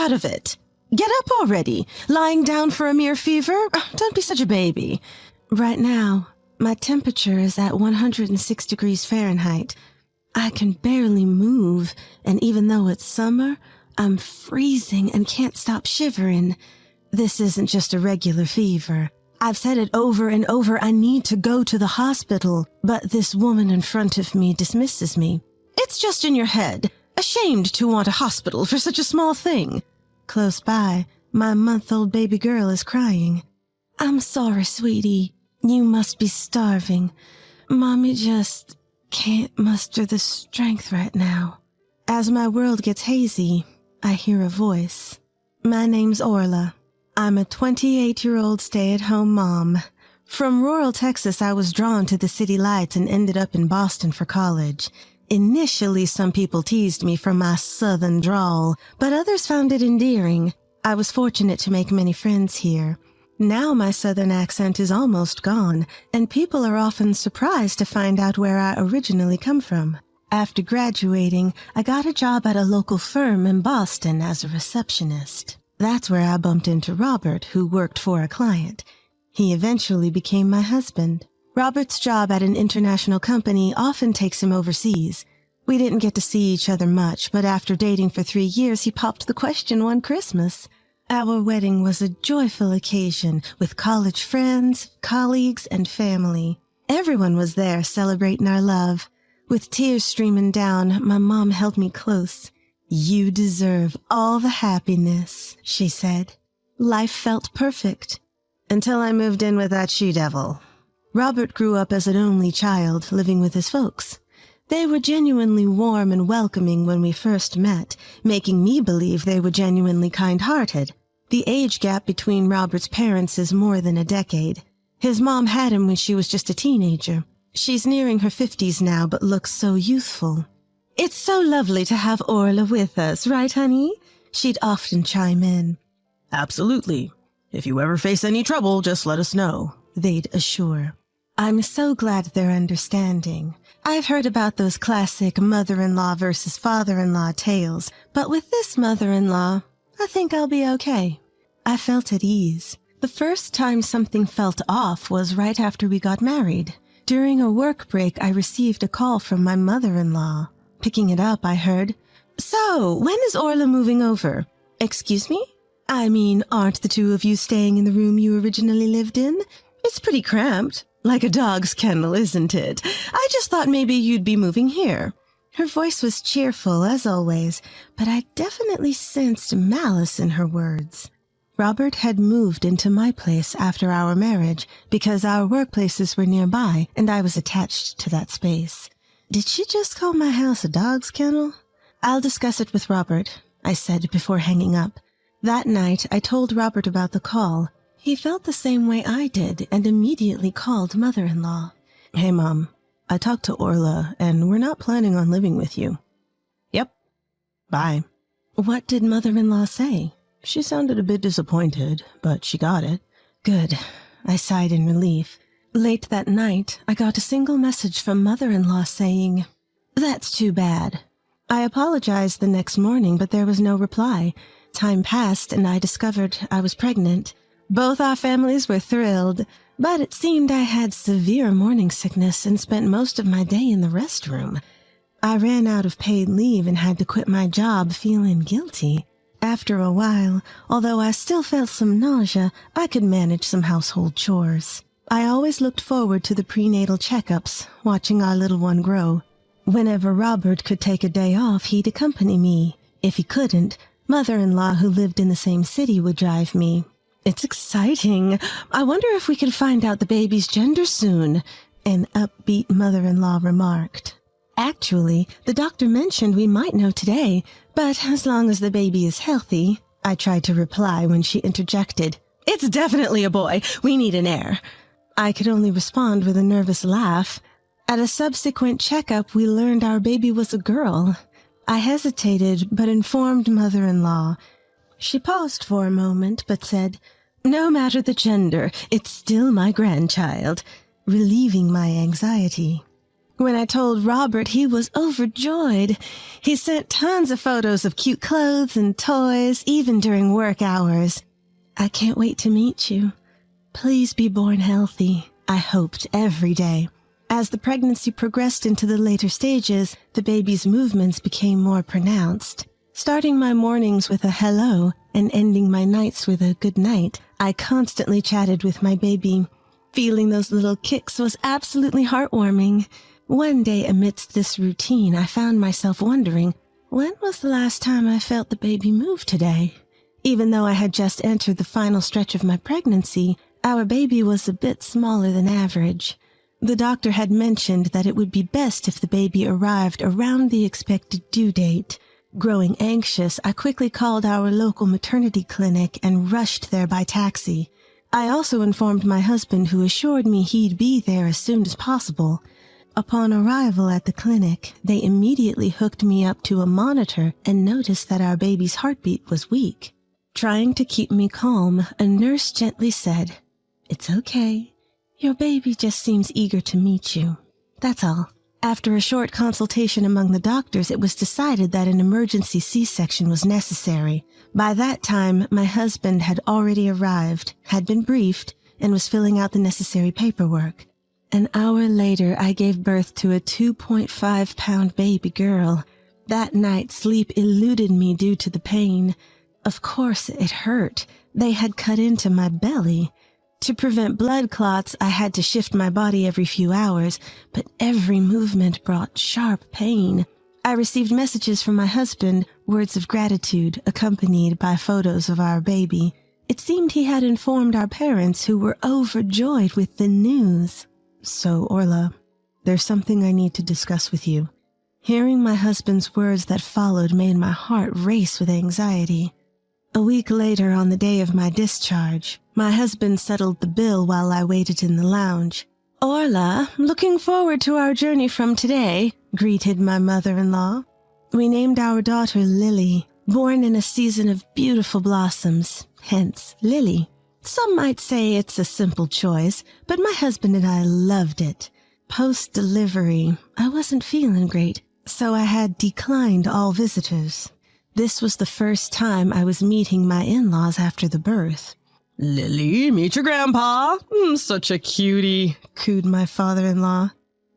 out of it. Get up already. Lying down for a mere fever? Don't be such a baby. Right now, my temperature is at 106 degrees Fahrenheit. I can barely move, and even though it's summer, I'm freezing and can't stop shivering. This isn't just a regular fever. I've said it over and over, I need to go to the hospital, but this woman in front of me dismisses me. It's just in your head. Ashamed to want a hospital for such a small thing. Close by, my month-old baby girl is crying. I'm sorry, sweetie. You must be starving. Mommy just can't muster the strength right now. As my world gets hazy, I hear a voice. My name's Orla. I'm a 28-year-old stay-at-home mom. From rural Texas, I was drawn to the city lights and ended up in Boston for college. Initially, some people teased me for my southern drawl, but others found it endearing. I was fortunate to make many friends here. Now my southern accent is almost gone, and people are often surprised to find out where I originally come from. After graduating, I got a job at a local firm in Boston as a receptionist. That's where I bumped into Robert, who worked for a client. He eventually became my husband. Robert's job at an international company often takes him overseas. We didn't get to see each other much, but after dating for 3 years, he popped the question one Christmas. Our wedding was a joyful occasion with college friends, colleagues, and family. Everyone was there celebrating our love. With tears streaming down, my mom held me close. You deserve all the happiness, she said. Life felt perfect. Until I moved in with that she-devil. Robert grew up as an only child, living with his folks. They were genuinely warm and welcoming when we first met, making me believe they were genuinely kind-hearted. The age gap between Robert's parents is more than a decade. His mom had him when she was just a teenager. She's nearing her 50s now, but looks so youthful. It's so lovely to have Orla with us, right, honey? She'd often chime in. Absolutely. If you ever face any trouble, just let us know, they'd assure. I'm so glad they're understanding. I've heard about those classic mother-in-law versus father-in-law tales, but with this mother-in-law, I think I'll be okay. I felt at ease. The first time something felt off was right after we got married. During a work break, I received a call from my mother-in-law. Picking it up, I heard, So, when is Orla moving over? Excuse me? I mean, aren't the two of you staying in the room you originally lived in? It's pretty cramped. Like a dog's kennel, isn't it? I just thought maybe you'd be moving here. Her voice was cheerful, as always, but I definitely sensed malice in her words. Robert had moved into my place after our marriage because our workplaces were nearby and I was attached to that space. Did she just call my house a dog's kennel? I'll discuss it with Robert, I said before hanging up. That night, I told Robert about the call. He felt the same way I did and immediately called mother-in-law. Hey, Mom. I talked to Orla, and we're not planning on living with you. Yep. Bye. What did mother-in-law say? She sounded a bit disappointed, but she got it. Good. I sighed in relief. Late that night, I got a single message from mother-in-law saying, That's too bad. I apologized the next morning, but there was no reply. Time passed, and I discovered I was pregnant. Both our families were thrilled, but it seemed I had severe morning sickness and spent most of my day in the restroom. I ran out of paid leave and had to quit my job feeling guilty. After a while, although I still felt some nausea, I could manage some household chores. I always looked forward to the prenatal checkups, watching our little one grow. Whenever Robert could take a day off, he'd accompany me. If he couldn't, mother-in-law who lived in the same city would drive me. It's exciting. I wonder if we can find out the baby's gender soon, an upbeat mother-in-law remarked. Actually, the doctor mentioned we might know today, but as long as the baby is healthy, I tried to reply when she interjected. It's definitely a boy. We need an heir. I could only respond with a nervous laugh. At a subsequent checkup, we learned our baby was a girl. I hesitated, but informed mother-in-law. She paused for a moment, but said, No matter the gender, it's still my grandchild, relieving my anxiety. When I told Robert, he was overjoyed. He sent tons of photos of cute clothes and toys, even during work hours. I can't wait to meet you. Please be born healthy, I hoped every day. As the pregnancy progressed into the later stages, the baby's movements became more pronounced. Starting my mornings with a hello and ending my nights with a good night, I constantly chatted with my baby. Feeling those little kicks was absolutely heartwarming. One day amidst this routine, I found myself wondering, when was the last time I felt the baby move today? Even though I had just entered the final stretch of my pregnancy, our baby was a bit smaller than average. The doctor had mentioned that it would be best if the baby arrived around the expected due date. Growing anxious, I quickly called our local maternity clinic and rushed there by taxi. I also informed my husband, who assured me he'd be there as soon as possible. Upon arrival at the clinic, they immediately hooked me up to a monitor and noticed that our baby's heartbeat was weak. Trying to keep me calm, a nurse gently said, "It's okay. Your baby just seems eager to meet you. That's all." After a short consultation among the doctors, it was decided that an emergency C-section was necessary. By that time, my husband had already arrived, had been briefed, and was filling out the necessary paperwork. An hour later, I gave birth to a 2.5-pound baby girl. That night, sleep eluded me due to the pain. Of course, it hurt. They had cut into my belly. To prevent blood clots, I had to shift my body every few hours, but every movement brought sharp pain. I received messages from my husband, words of gratitude, accompanied by photos of our baby. It seemed he had informed our parents, who were overjoyed with the news. "So, Orla, there's something I need to discuss with you." Hearing my husband's words that followed made my heart race with anxiety. A week later, on the day of my discharge, my husband settled the bill while I waited in the lounge. "Orla, looking forward to our journey from today," greeted my mother-in-law. We named our daughter Lily, born in a season of beautiful blossoms, hence Lily. Some might say it's a simple choice, but my husband and I loved it. Post-delivery, I wasn't feeling great, so I had declined all visitors. This was the first time I was meeting my in-laws after the birth. "Lily, meet your grandpa. Such a cutie," cooed my father-in-law.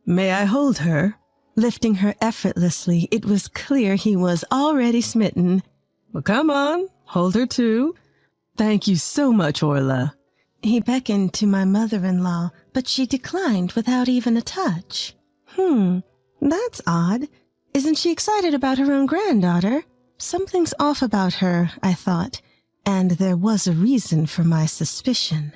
"May I hold her?" Lifting her effortlessly, it was clear he was already smitten. "Well, come on, hold her too." "Thank you so much, Orla." He beckoned to my mother-in-law, but she declined without even a touch. That's odd. Isn't she excited about her own granddaughter? Something's off about her, I thought, and there was a reason for my suspicion.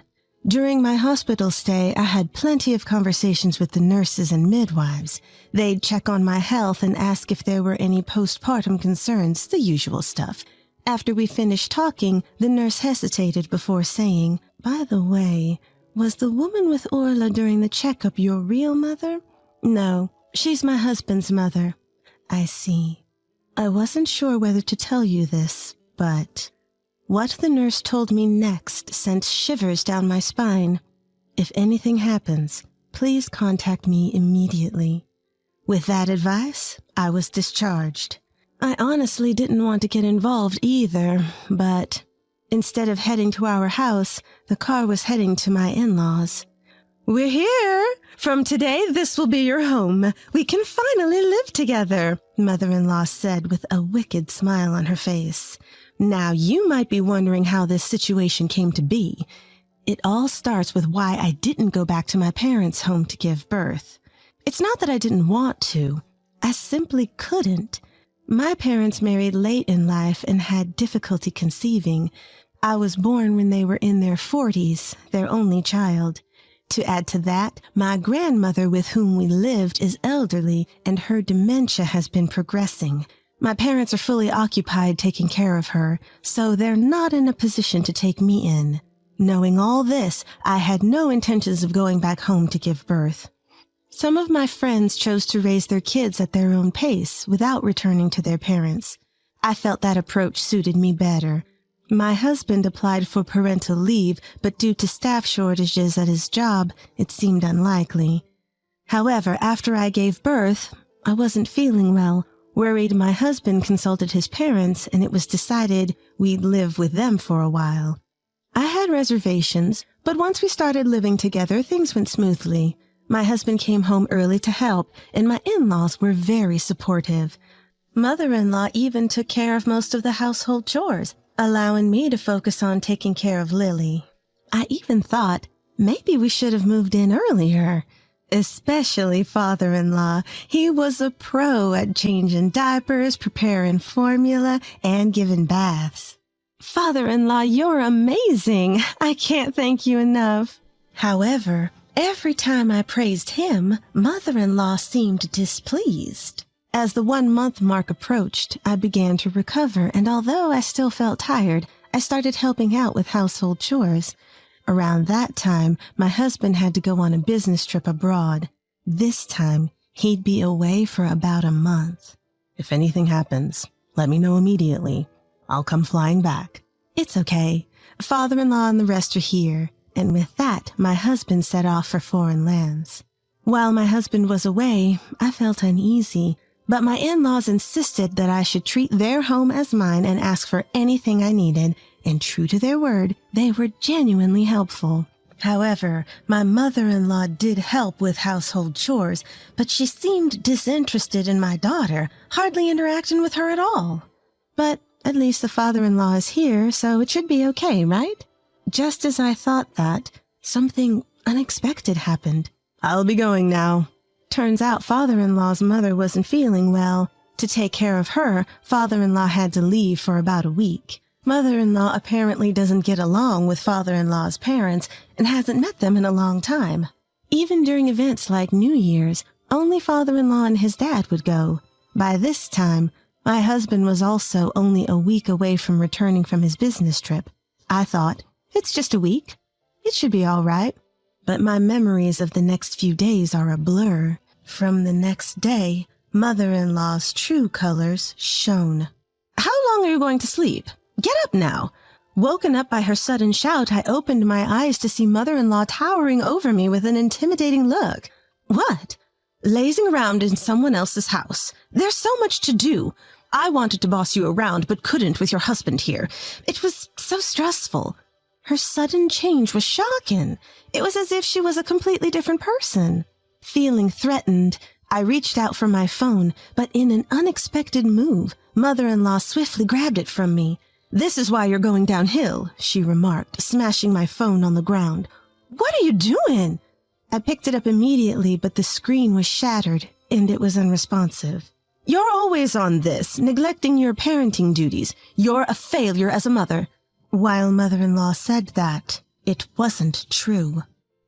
During my hospital stay, I had plenty of conversations with the nurses and midwives. They'd check on my health and ask if there were any postpartum concerns, the usual stuff. After we finished talking, the nurse hesitated before saying, "By the way, was the woman with Orla during the checkup your real mother?" "No, she's my husband's mother." "I see. I wasn't sure whether to tell you this, but..." What the nurse told me next sent shivers down my spine. "If anything happens, please contact me immediately." With that advice, I was discharged. I honestly didn't want to get involved either, but instead of heading to our house, the car was heading to my in-laws. "We're here! From today, this will be your home. We can finally live together," mother-in-law said with a wicked smile on her face. Now, you might be wondering how this situation came to be. It all starts with why I didn't go back to my parents' home to give birth. It's not that I didn't want to. I simply couldn't. My parents married late in life and had difficulty conceiving. I was born when they were in their 40s, their only child. To add to that, my grandmother with whom we lived is elderly, and her dementia has been progressing. My parents are fully occupied taking care of her, so they're not in a position to take me in. Knowing all this, I had no intentions of going back home to give birth. Some of my friends chose to raise their kids at their own pace without returning to their parents. I felt that approach suited me better. My husband applied for parental leave, but due to staff shortages at his job, it seemed unlikely. However, after I gave birth, I wasn't feeling well. Worried, my husband consulted his parents, and it was decided we'd live with them for a while. I had reservations, but once we started living together, things went smoothly. My husband came home early to help, and my in-laws were very supportive. Mother-in-law even took care of most of the household chores, allowing me to focus on taking care of Lily. I even thought maybe we should have moved in earlier. Especially father-in-law. He was a pro at changing diapers, preparing formula, and giving baths. Father-in-law, you're amazing. I can't thank you enough. However, every time I praised him, mother-in-law seemed displeased. As the 1-month mark approached, I began to recover, and although I still felt tired, I started helping out with household chores. Around that time, my husband had to go on a business trip abroad. This time, he'd be away for about a month. If anything happens, let me know immediately. I'll come flying back. It's okay. Father-in-law and the rest are here. And with that, my husband set off for foreign lands. While my husband was away, I felt uneasy, but my in-laws insisted that I should treat their home as mine and ask for anything I needed. And true to their word, they were genuinely helpful. However, my mother-in-law did help with household chores, but she seemed disinterested in my daughter, hardly interacting with her at all. But at least the father-in-law is here, so it should be okay, right? Just as I thought that, something unexpected happened. I'll be going now. Turns out father-in-law's mother wasn't feeling well. To take care of her, father-in-law had to leave for about a week. Mother-in-law apparently doesn't get along with father-in-law's parents and hasn't met them in a long time. Even during events like New Year's, only father-in-law and his dad would go. By this time, my husband was also only a week away from returning from his business trip. I thought, it's just a week. It should be all right. But my memories of the next few days are a blur. From the next day, mother-in-law's true colors shone. How long are you going to sleep? Get up now. Woken up by her sudden shout, I opened my eyes to see mother-in-law towering over me with an intimidating look. What? Lazing around in someone else's house. There's so much to do. I wanted to boss you around, but couldn't with your husband here. It was so stressful. Her sudden change was shocking. It was as if she was a completely different person. Feeling threatened, I reached out for my phone, but in an unexpected move, mother-in-law swiftly grabbed it from me. "This is why you're going downhill," she remarked, smashing my phone on the ground. "What are you doing?" I picked it up immediately, but the screen was shattered, and it was unresponsive. "You're always on this, neglecting your parenting duties. You're a failure as a mother." While mother-in-law said that, it wasn't true.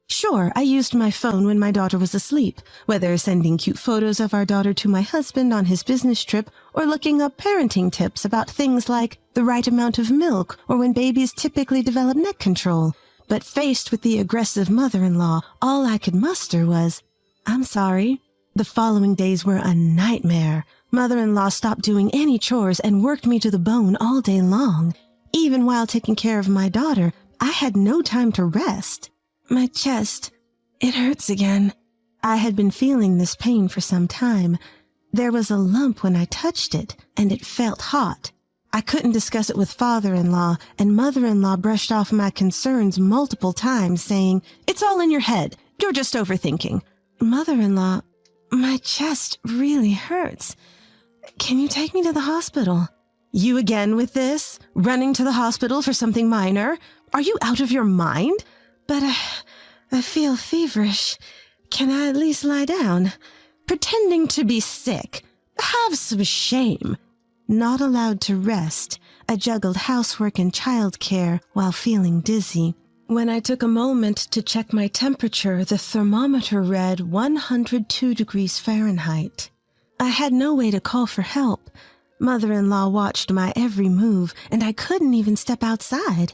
Sure, I used my phone when my daughter was asleep, whether sending cute photos of our daughter to my husband on his business trip or looking up parenting tips about things like the right amount of milk or when babies typically develop neck control. But faced with the aggressive mother-in-law, all I could muster was, "I'm sorry." The following days were a nightmare. Mother-in-law stopped doing any chores and worked me to the bone all day long. Even while taking care of my daughter, I had no time to rest. My chest, it hurts again. I had been feeling this pain for some time. There was a lump when I touched it, and it felt hot. I couldn't discuss it with father-in-law, and mother-in-law brushed off my concerns multiple times, saying, "It's all in your head. You're just overthinking." "Mother-in-law, my chest really hurts. Can you take me to the hospital?" "You again with this? Running to the hospital for something minor? Are you out of your mind?" "But I feel feverish. Can I at least lie down?" "Pretending to be sick. Have some shame." Not allowed to rest, I juggled housework and childcare while feeling dizzy. When I took a moment to check my temperature, the thermometer read 102 degrees Fahrenheit. I had no way to call for help. Mother-in-law watched my every move, and I couldn't even step outside.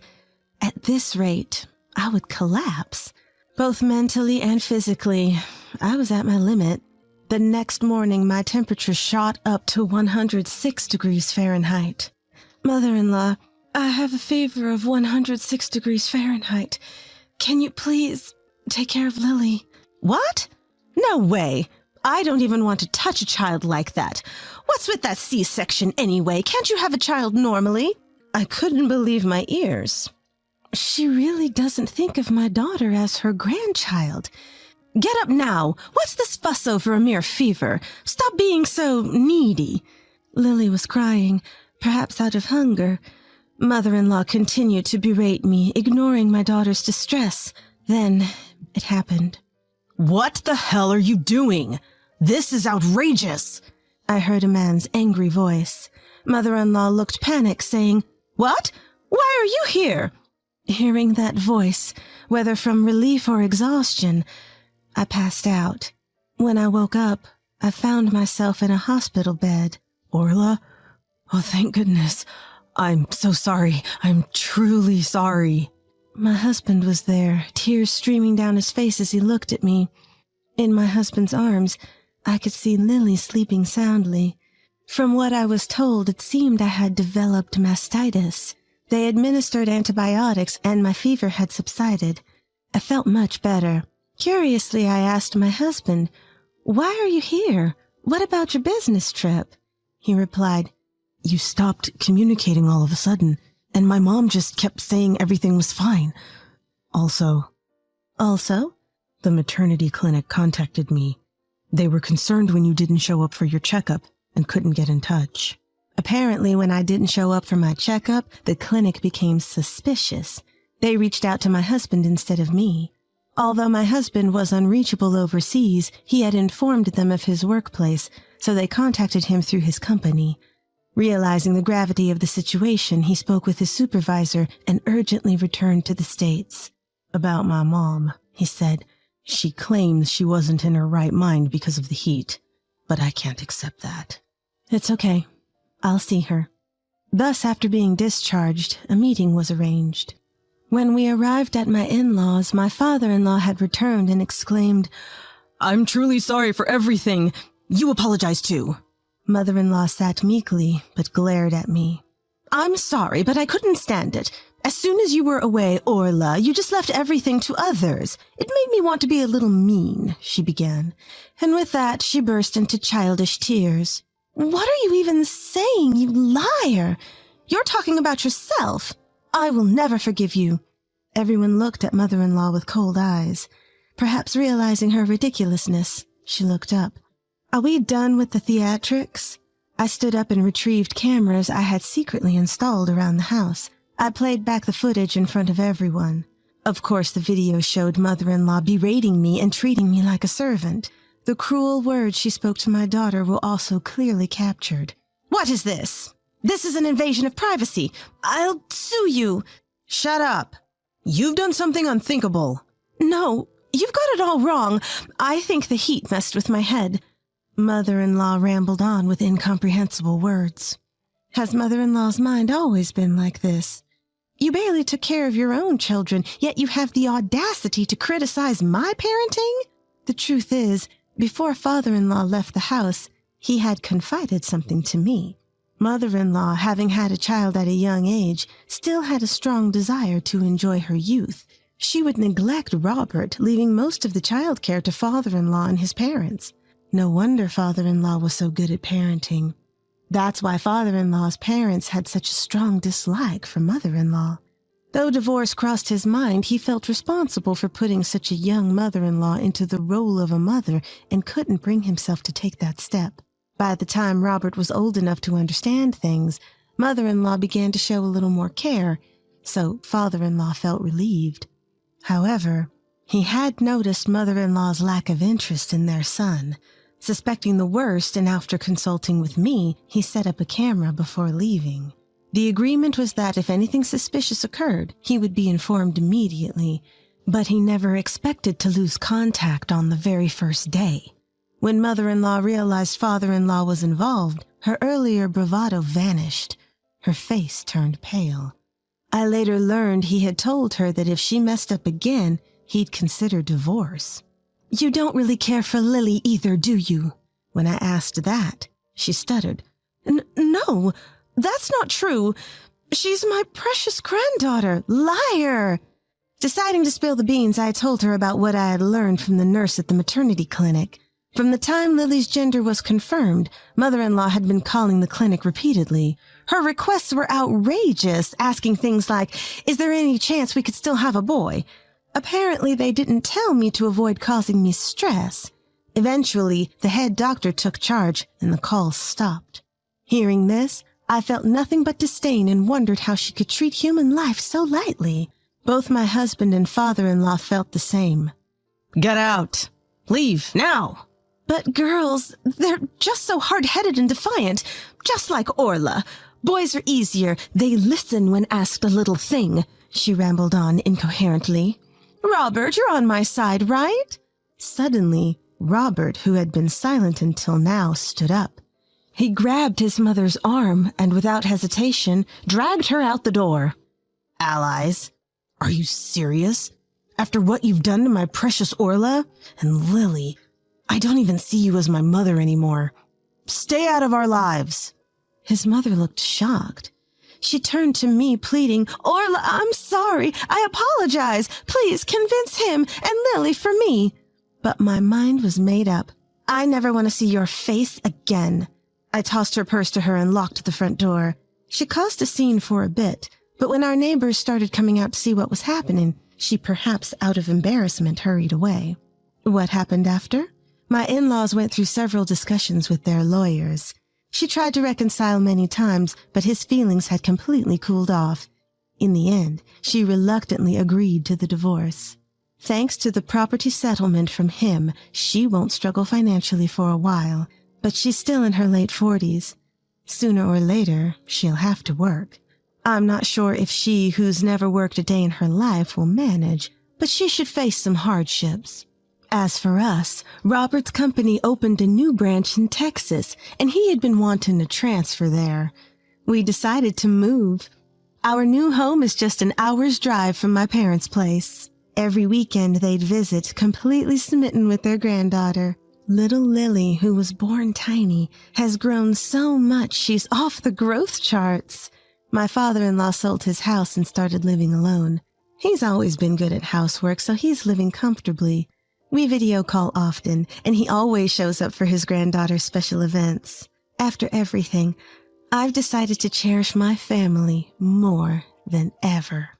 At this rate, I would collapse. Both mentally and physically, I was at my limit. The next morning, my temperature shot up to 106 degrees Fahrenheit. "Mother-in-law, I have a fever of 106 degrees Fahrenheit. Can you please take care of Lily?" "What?" No way. I don't even want to touch a child like that. What's with that C-section anyway? Can't you have a child normally? I couldn't believe my ears. She really doesn't think of my daughter as her grandchild. Get up now. What's this fuss over a mere fever? Stop being so needy. Lily was crying, perhaps out of hunger. Mother-in-law continued to berate me, ignoring my daughter's distress. Then it happened. What the hell are you doing? This is outrageous. I heard a man's angry voice. Mother-in-law looked panicked, saying, What? Why are you here? Hearing that voice, whether from relief or exhaustion, I passed out. When I woke up, I found myself in a hospital bed. Orla? Oh, thank goodness. I'm so sorry. I'm truly sorry. My husband was there, tears streaming down his face as he looked at me. In my husband's arms, I could see Lily sleeping soundly. From what I was told, it seemed I had developed mastitis. They administered antibiotics and my fever had subsided. I felt much better. Curiously, I asked my husband, Why are you here? What about your business trip? He replied, You stopped communicating all of a sudden, and my mom just kept saying everything was fine. Also? The maternity clinic contacted me. They were concerned when you didn't show up for your checkup and couldn't get in touch. Apparently, when I didn't show up for my checkup, the clinic became suspicious. They reached out to my husband instead of me. Although my husband was unreachable overseas, he had informed them of his workplace, so they contacted him through his company. Realizing the gravity of the situation, he spoke with his supervisor and urgently returned to the States. About my mom, he said, she claims she wasn't in her right mind because of the heat, but I can't accept that. It's okay. I'll see her. Thus, after being discharged, a meeting was arranged. When we arrived at my in-laws, my father-in-law had returned and exclaimed, I'm truly sorry for everything. You apologize too. Mother-in-law sat meekly, but glared at me. I'm sorry, but I couldn't stand it. As soon as you were away, Orla, you just left everything to others. It made me want to be a little mean, she began. And with that, she burst into childish tears. What are you even saying, you liar? You're talking about yourself. I will never forgive you. Everyone looked at mother-in-law with cold eyes. Perhaps realizing her ridiculousness, she looked up. Are we done with the theatrics? I stood up and retrieved cameras I had secretly installed around the house. I played back the footage in front of everyone. Of course, the video showed mother-in-law berating me and treating me like a servant. The cruel words she spoke to my daughter were also clearly captured. What is this? This is an invasion of privacy. I'll sue you. Shut up. You've done something unthinkable. No, you've got it all wrong. I think the heat messed with my head. Mother-in-law rambled on with incomprehensible words. Has mother-in-law's mind always been like this? You barely took care of your own children, yet you have the audacity to criticize my parenting? The truth is, before father-in-law left the house, he had confided something to me. Mother-in-law, having had a child at a young age, still had a strong desire to enjoy her youth. She would neglect Robert, leaving most of the child care to father-in-law and his parents. No wonder father-in-law was so good at parenting. That's why father-in-law's parents had such a strong dislike for mother-in-law. Though divorce crossed his mind, he felt responsible for putting such a young mother-in-law into the role of a mother and couldn't bring himself to take that step. By the time Robert was old enough to understand things, mother-in-law began to show a little more care, so father-in-law felt relieved. However, he had noticed mother-in-law's lack of interest in their son. Suspecting the worst, and after consulting with me, he set up a camera before leaving. The agreement was that if anything suspicious occurred, he would be informed immediately, but he never expected to lose contact on the very first day. When mother-in-law realized father-in-law was involved, her earlier bravado vanished. Her face turned pale. I later learned he had told her that if she messed up again, he'd consider divorce. You don't really care for Lily either, do you? When I asked that, she stuttered. No, that's not true. She's my precious granddaughter. Liar! Deciding to spill the beans, I told her about what I had learned from the nurse at the maternity clinic. From the time Lily's gender was confirmed, mother-in-law had been calling the clinic repeatedly. Her requests were outrageous, asking things like, "Is there any chance we could still have a boy?" Apparently, they didn't tell me to avoid causing me stress. Eventually, the head doctor took charge and the calls stopped. Hearing this, I felt nothing but disdain and wondered how she could treat human life so lightly. Both my husband and father-in-law felt the same. Get out! Leave, now! But girls, they're just so hard-headed and defiant, just like Orla. Boys are easier. They listen when asked a little thing, she rambled on incoherently. Robert, you're on my side, right? Suddenly, Robert, who had been silent until now, stood up. He grabbed his mother's arm and, without hesitation, dragged her out the door. Allies? Are you serious? After what you've done to my precious Orla? And Lily, I don't even see you as my mother anymore. Stay out of our lives. His mother looked shocked. She turned to me, pleading, Orla, I'm sorry. I apologize. Please convince him and Lily for me. But my mind was made up. I never want to see your face again. I tossed her purse to her and locked the front door. She caused a scene for a bit, but when our neighbors started coming out to see what was happening, she, perhaps out of embarrassment, hurried away. What happened after? My in-laws went through several discussions with their lawyers. She tried to reconcile many times, but his feelings had completely cooled off. In the end, she reluctantly agreed to the divorce. Thanks to the property settlement from him, she won't struggle financially for a while, but she's still in her late 40s. Sooner or later, she'll have to work. I'm not sure if she, who's never worked a day in her life, will manage, but she should face some hardships. As for us, Robert's company opened a new branch in Texas, and he had been wanting to transfer there. We decided to move. Our new home is just an hour's drive from my parents' place. Every weekend they'd visit, completely smitten with their granddaughter. Little Lily, who was born tiny, has grown so much she's off the growth charts. My father-in-law sold his house and started living alone. He's always been good at housework, so he's living comfortably. We video call often, and he always shows up for his granddaughter's special events. After everything, I've decided to cherish my family more than ever.